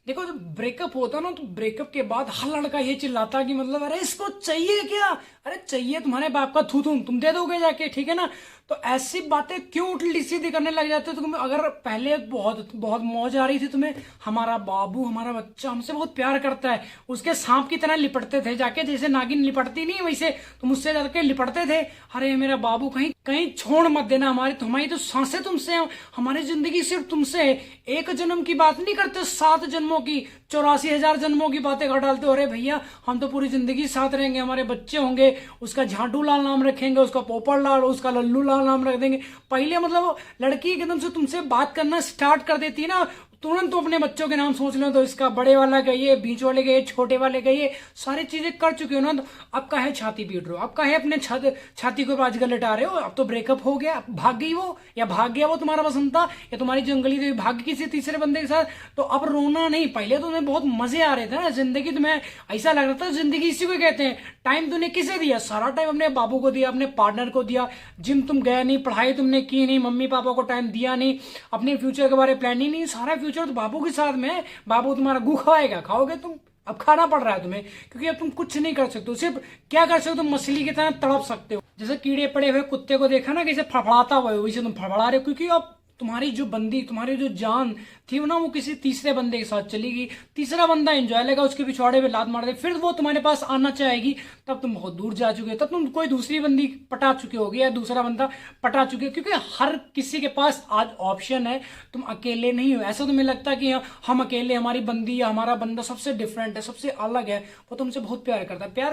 देखो जब ब्रेकअप होता ना तो ब्रेकअप के बाद हर लड़का ये चिल्लाता कि मतलब अरे इसको चाहिए क्या। अरे चाहिए तुम्हारे बाप का थू तुम दे दोगे जाके, ठीक है ना। तो ऐसी बातें क्यों उल्टी सीधी करने लग जाते हो तुम। अगर पहले बहुत बहुत मौज आ रही थी तुम्हें, हमारा बाबू हमारा बच्चा हमसे बहुत प्यार करता है, उसके सांप की तरह लिपटते थे जाके, जैसे नागिन लिपटती नहीं वैसे तुम उससे जाके लिपटते थे। अरे मेरा बाबू कहीं कहीं छोड़ मत देना, हमारी तो सांसें तुमसे हैं, हमारी जिंदगी सिर्फ तुमसे है। एक जन्म की बात नहीं करते, 7 जन्मों की, 84,000 जन्मों की बातें कर डालते हो। अरे भैया हम तो पूरी जिंदगी साथ रहेंगे, हमारे बच्चे होंगे, उसका झाटू लाल नाम रखेंगे, उसका पोपट लाल, उसका लल्लू लाल नाम रख देंगे। पहले मतलब लड़की एकदम से तुमसे बात करना स्टार्ट कर देती है ना, तुरंत तो अपने बच्चों के नाम सोच लो, तो इसका बड़े वाला कहिए, बीच वाले कहिए, छोटे वाले कहिए, सारी चीजें कर चुके हो ना। तो अब काहे छाती पीट रहे हो, अब काहे अपने छाती को बाजगर लटा रहे हो। अब तो ब्रेकअप हो गया, अब भाग गई वो, या भाग गया वो तुम्हारा पसंद था, या तुम्हारी जंगली देवी भाग गई किसी तीसरे बंदे के साथ। तो अब रोना नहीं, पहले तो तुम्हें बहुत मजे आ रहे थे ना जिंदगी, तुम्हें ऐसा लग रहा था जिंदगी इसी को कहते हैं। टाइम तुमने किसे दिया, सारा टाइम अपने बाबू को दिया, अपने पार्टनर को दिया। जिम तुम गए नहीं, पढ़ाई तुमने की नहीं, मम्मी पापा को टाइम दिया नहीं, अपने फ्यूचर के बारे में प्लान ही नहीं। सारा फ्यूचर तो बाबू के साथ में है। बाबू तुम्हारा गू खवाएगा, खाओगे तुम। अब खाना पड़ रहा है तुम्हें, क्योंकि अब तुम कुछ नहीं कर सकते हो। सिर्फ क्या कर सकते हो, तुम मछली की तरह तड़प सकते हो। जैसे कीड़े पड़े हुए कुत्ते को देखा ना कैसे फड़फड़ाता हुआ है, वैसे तुम फड़फड़ा रहे हो, क्योंकि अब तुम्हारी जो बंदी, तुम्हारी जो जान थी ना, वो किसी तीसरे बंदे के साथ चली गई। तीसरा बंदा एंजॉय लेगा, उसके पिछवाड़े पे लात मार दे, फिर वो तुम्हारे पास आना चाहेगी। तब तुम बहुत दूर जा चुके हो, तब तुम कोई दूसरी बंदी पटा चुके होगे, या दूसरा बंदा पटा चुके हो। क्योंकि हर किसी के पास आज ऑप्शन है, तुम अकेले नहीं हो। ऐसा तुम्हें लगता है कि हम अकेले, हमारी बंदी या हमारा बंदा सबसे डिफरेंट है, सबसे अलग है, वो तुमसे बहुत प्यार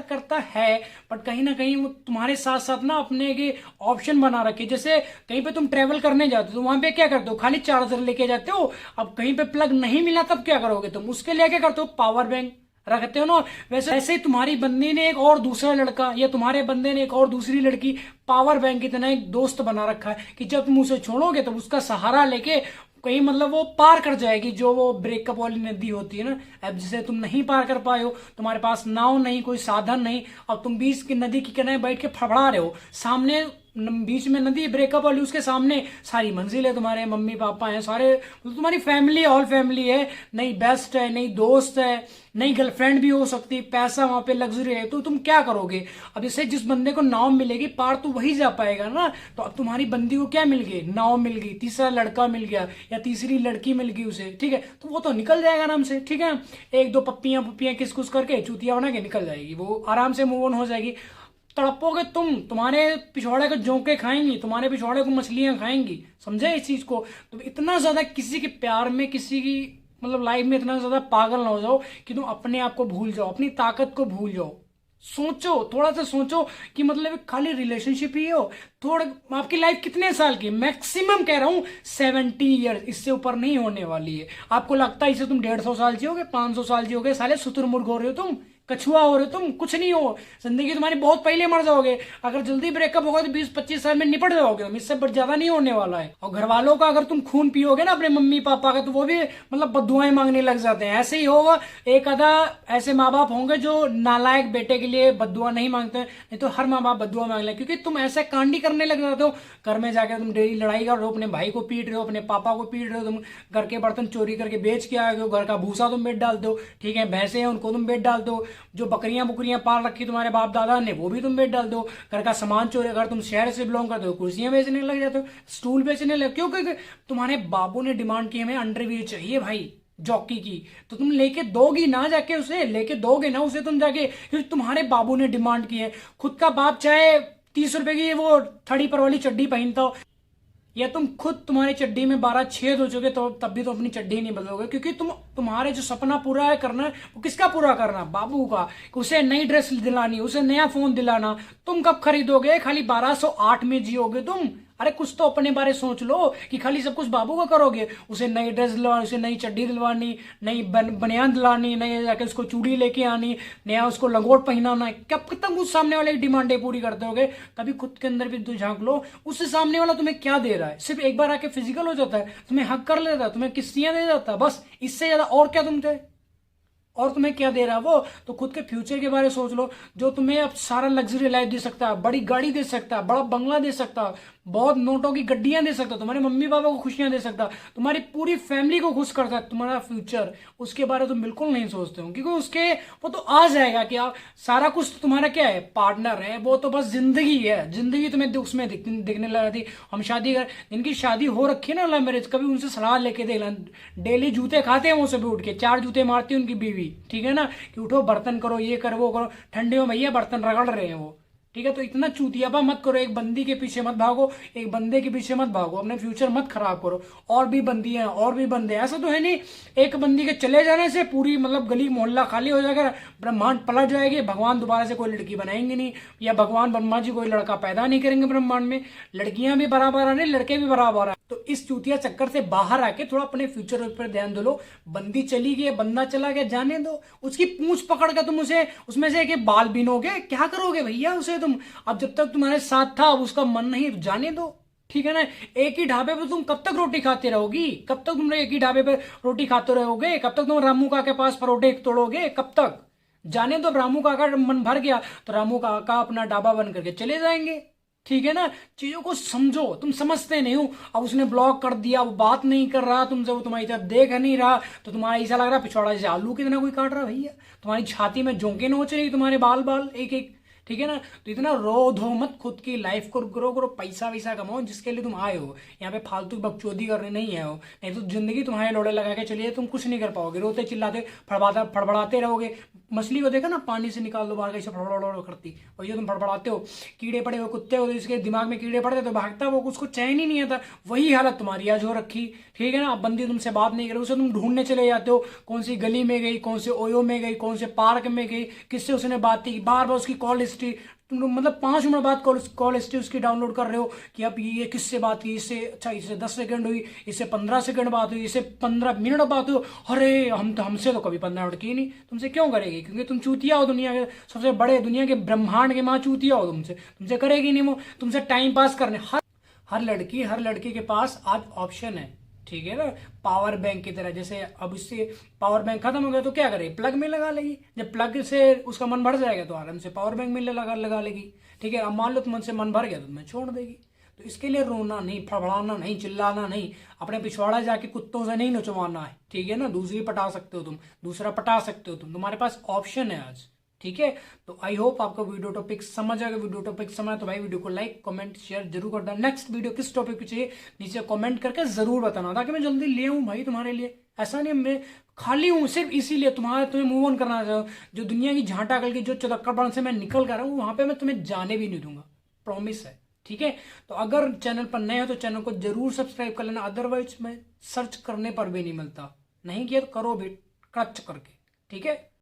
करता है। बट कहीं ना कहीं वो तुम्हारे साथ साथ ना अपने के ऑप्शन बना रखे। जैसे कहीं पे तुम ट्रेवल करने जाते हो तो वहां पे क्या करते हो, खाली चार्जर लेके जाते हो। अब कहीं पे प्लग नहीं मिला तब क्या करोगे तुम, उसके लिए क्या करते हो, पावर बैंक रखते हो ना। वैसे ऐसे ही तुम्हारी बंदी ने एक और दूसरा लड़का, या तुम्हारे बंदे ने एक और दूसरी लड़की पावर बैंक की तरह एक दोस्त बना रखा है, कि जब तुम उसे छोड़ोगे तो उसका सहारा लेके कहीं मतलब वो पार कर जाएगी, जो वो ब्रेकअप वाली नदी होती है ना। अब जिसे तुम नहीं पार कर पाए हो, तुम्हारे पास नाव नहीं, कोई साधन नहीं, अब तुम बीच की नदी के किनारे बैठ के फड़फड़ा रहे हो। सामने बीच में नदी ब्रेकअप वाली, उसके सामने सारी मंजिलें, तुम्हारे मम्मी पापा हैं, सारे तुम्हारी फैमिली, ऑल फैमिली है, नई बेस्ट है, नई दोस्त है, नई गर्लफ्रेंड भी हो सकती, पैसा वहां पे लग्जरी है। तो तुम क्या करोगे। अब जैसे जिस बंदे को नाव मिलेगी पार तो वही जा पाएगा ना। तो अब तुम्हारी बंदी को क्या मिल गई, नाव मिल गई, तीसरा लड़का मिल गया, या तीसरी लड़की मिल गई उसे, ठीक है। तो वो तो निकल जाएगा आराम से, ठीक है। एक दो पप्पियां पुप्पियां किस कुछ करके चूतिया बना के निकल जाएगी, वो आराम से मूव ऑन हो जाएगी। तड़पोगे तुम, तुम्हारे पिछवाड़े को जोंके खाएंगी, तुम्हारे पिछवाड़े को मछलियां खाएंगी, समझे इस चीज को। तो इतना ज्यादा किसी के प्यार में, किसी की मतलब लाइफ में इतना ज्यादा पागल ना हो जाओ कि तुम अपने आप को भूल जाओ, अपनी ताकत को भूल जाओ। सोचो, थोड़ा सा सोचो कि मतलब खाली रिलेशनशिप ही हो। थोड़ा आपकी लाइफ कितने साल की, मैक्सिमम कह रहा हूं 70 ईयर्स, इससे ऊपर नहीं होने वाली है। आपको लगता है इसे तुम 150 साल जियोगे, 500 साल जियोगे, साले शुतुरमुर्ग हो रहे हो तुम, कछुआ हो रहे हो तुम, कुछ नहीं हो। जिंदगी तुम्हारी बहुत पहले मर जाओगे। अगर जल्दी ब्रेकअप होगा तो 20-25 साल में निपट जाओगे तुम, इससे ज्यादा नहीं होने वाला है। और घर वालों का अगर तुम खून पियोगे ना अपने मम्मी पापा का, तो वो भी मतलब बद्दुआएं मांगने लग जाते हैं। ऐसे ही होगा, एक आधा ऐसे माँ बाप होंगे जो नालायक बेटे के लिए बद्दुआ नहीं मांगते हैं, नहीं तो हर माँ बाप बद्दुआ मांग ले, क्योंकि तुम ऐसे कांडी करने लग जाते हो। घर में जाकर तुम डेली लड़ाई कर रहे हो, अपने भाई को पीट रहे हो, अपने पापा को पीट रहे हो, तुम घर के बर्तन चोरी करके बेच के आए हो, घर का भूसा तुम बेच डालते हो, ठीक है। भैंसे हैं उनको तुम बेच डालते हो, जो बकरियां बुकरियां पाल रखी तुम्हारे बाप दादा ने वो भी तुम बेच डाल दो। घर का सामान चोरी, अगर तुम शहर से बिलोंग करते हो, कुर्सियां बेचने लग जाते हो, स्टूल बेचने लग, क्यों, क्योंकि तुम्हारे बाबू ने डिमांड की हमें अंडरवियर चाहिए भाई, जॉकी की। तो तुम लेके दोगी ना, जाके उसे लेके दोगे ना उसे तुम जाके, क्योंकि तुम्हारे बाबू ने डिमांड की है। खुद का बाप चाहे 30 रुपए की वो थड़ी पर वाली चड्डी पहनता हो, या तुम खुद तुम्हारी चड्डी में 12 छेद हो चुके, तो तब भी तो अपनी चड्डी नहीं बदलोगे, क्योंकि तुम्हारे जो सपना पूरा है करना है, वो किसका पूरा करना, बाबू का। उसे नई ड्रेस दिलानी, उसे नया फोन दिलाना, तुम कब खरीदोगे, खाली 1208 में जियोगे तुम। अरे कुछ तो अपने बारे सोच लो, कि खाली सब कुछ बाबू का करोगे। उसे नई ड्रेस दिलवानी, उसे नई चड्डी दिलवानी, नई बनियान दिलानी, नई जाके उसको चूड़ी लेके आनी, नया उसको लंगोट पहनाना। कब तक उस सामने वाले की डिमांडें पूरी करते होगे। कभी खुद के अंदर भी तो झांक लो, उससे सामने वाला तुम्हें क्या दे रहा है। सिर्फ एक बार आके फिजिकल हो जाता है, तुम्हें हक कर लेता है, तुम्हें किस्तियां दे जाता है, बस इससे ज्यादा और क्या तुम थे, और तुम्हें क्या दे रहा है वो। तो खुद के फ्यूचर के बारे में सोच लो, जो तुम्हें अब सारा लग्जरी लाइफ दे सकता है, बड़ी गाड़ी दे सकता है, बड़ा बंगला दे सकता है, बहुत नोटों की गड्डियां दे सकता, तुम्हारे मम्मी पापा को खुशियां दे सकता, तुम्हारी पूरी फैमिली को खुश कर सकता, तुम्हारा फ्यूचर उसके बारे में तुम बिल्कुल नहीं सोचते हो, क्योंकि उसके वो तो आ जाएगा कि आप सारा कुछ तुम्हारा क्या है, पार्टनर है, वो तो बस जिंदगी है, जिंदगी तुम्हें उसमें दिखने लगा थी। हम शादी कर, जिनकी शादी हो रखी है ना लव मैरिज, कभी उनसे सलाह लेके देख लें, डेली जूते खाते हैं वो सब उठ के, 4 जूते मारती है उनकी बीवी, ठीक है ना, कि उठो बर्तन करो, ये करो वो करो, ठंडियों में भैया बर्तन रगड़ रहे हैं वो, ठीक है। तो इतना चूतियापा मत करो, एक बंदी के पीछे मत भागो, एक बंदे के पीछे मत भागो, अपने फ्यूचर मत खराब करो। और भी बंदी हैं, और भी बंदे, ऐसा तो है नहीं एक बंदी के चले जाने से पूरी मतलब गली मोहल्ला खाली हो जाएगा, ब्रह्मांड पलट जाएगी, भगवान दोबारा से कोई लड़की बनाएंगे नहीं, या भगवान ब्रह्मा जी कोई लड़का पैदा नहीं करेंगे ब्रह्मांड में। लड़कियां भी बराबर आ रही, लड़के भी बराबर आ। तो इस चूतिया चक्कर से बाहर आके थोड़ा अपने फ्यूचर पर ध्यान दो लो। बंदी चली गई, बंदा चला गया, जाने दो, उसकी पूंछ पकड़ के तुम उसे उसमें से एक बाल बीनोगे, क्या करोगे भैया उसे तुम? अब जब तक तुम्हारे साथ था, अब उसका मन नहीं, जाने दो, ठीक है ना। एक ही ढाबे पे तुम कब तक रोटी खाते रहोगी? कब तक तुम एक ही ढाबे पे रोटी खाते रहोगे? कब तक तुम रामू का के पास परोठे तोड़ोगे? कब तक? जाने दो, रामू काका मन भर गया तो रामू काका अपना ढाबा बंद करके चले जाएंगे, ठीक है ना। चीजों को समझो, तुम समझते नहीं हो। अब उसने ब्लॉक कर दिया, वो बात नहीं कर रहा तुमसे, वो तुम्हारी तरफ देख नहीं रहा, तो तुम्हारा ऐसा लग रहा पिछवाड़ा जैसे आलू कितना कोई काट रहा भैया, तुम्हारी छाती में जोंके नोच रही, तुम्हारे बाल बाल एक एक, ठीक है ना। तो इतना रो धो मत, खुद की लाइफ को ग्रो करो, पैसा वैसा कमाओ, जिसके लिए तुम आए हो यहाँ पे फालतू बकचोदी करने नहीं आए हो। नहीं तो जिंदगी तुम्हारे लोड़े लगा के चलिए, तुम कुछ नहीं कर पाओगे, रोते चिल्लाते फड़फड़ाते रहोगे। मछली को देखा ना, पानी से निकाल दो बाहर, कैसे फड़फड़ करती, और ये तुम फड़फड़ाते हो। कीड़े पड़े हुए कुत्ते हो, तो इसके दिमाग में कीड़े पड़ते तो भागता, वो उसको चैन ही नहीं आता। वही हालत तुम्हारी आज हो रखी, ठीक है ना। अब बंदी तुमसे बात नहीं करे, उसे तुम ढूंढने चले जाते हो, कौन सी गली में गई, कौन से ओयो में गई, कौन से पार्क में गई, किससे उसने बात की, बार बार उसकी कॉल हिस्ट्री, तुम मतलब 5 मिनट बाद कॉल हिस्ट्री उसकी डाउनलोड कर रहे हो कि अब ये किससे बात की, इससे अच्छा इससे 10 सेकंड हुई, इससे 15 सेकंड बात हुई, इससे 15 मिनट बात हुई। अरे हमसे तो कभी 15 मिनट की नहीं, तुमसे क्यों करेगी? क्योंकि तुम चूतिया हो, दुनिया के सबसे बड़े, दुनिया के ब्रह्मांड के माँ चूतिया हो, तुमसे करेगी नहीं वो, तुमसे टाइम पास करने। हर लड़की के पास आज ऑप्शन है, ठीक है ना। पावर बैंक की तरह, जैसे अब इससे पावर बैंक खत्म हो गया तो क्या करे, प्लग में लगा लेगी। जब प्लग से उसका मन भर जाएगा तो आराम से पावर बैंक में लगा लेगी, ठीक है। अब मान लो तुम से मन भर गया तो तुम्हें छोड़ देगी। तो इसके लिए रोना नहीं, फड़फड़ाना नहीं, चिल्लाना नहीं, अपने पिछवाड़ा जाके कुत्तों से नहीं नचवाना है, ठीक है ना। दूसरी पटा सकते हो तुम, दूसरा पटा सकते हो तुम, तुम्हारे पास ऑप्शन है आज, ठीक है। तो आई होप आपको वीडियो टॉपिक समझ आएगा। वीडियो टॉपिक समझ तो भाई वीडियो को लाइक कमेंट शेयर जरूर करना। नेक्स्ट वीडियो किस टॉपिक पे चाहिए नीचे कमेंट करके जरूर बताना, ताकि मैं जल्दी ले आऊं भाई तुम्हारे लिए। ऐसा नहीं मैं खाली हूं सिर्फ इसीलिए तुम्हें मूव ऑन करना चाहूँ। जो दुनिया की झांटा कल की जो चौधक्कड़पन से मैं निकल कर रहा हूँ, वहां पे मैं तुम्हें जाने भी नहीं दूंगा, प्रॉमिस है, ठीक है। तो अगर चैनल पर नए हो तो चैनल को जरूर सब्सक्राइब कर लेना, अदरवाइज मैं सर्च करने पर भी नहीं मिलता, नहीं किया तो करो भी टच करके, ठीक है।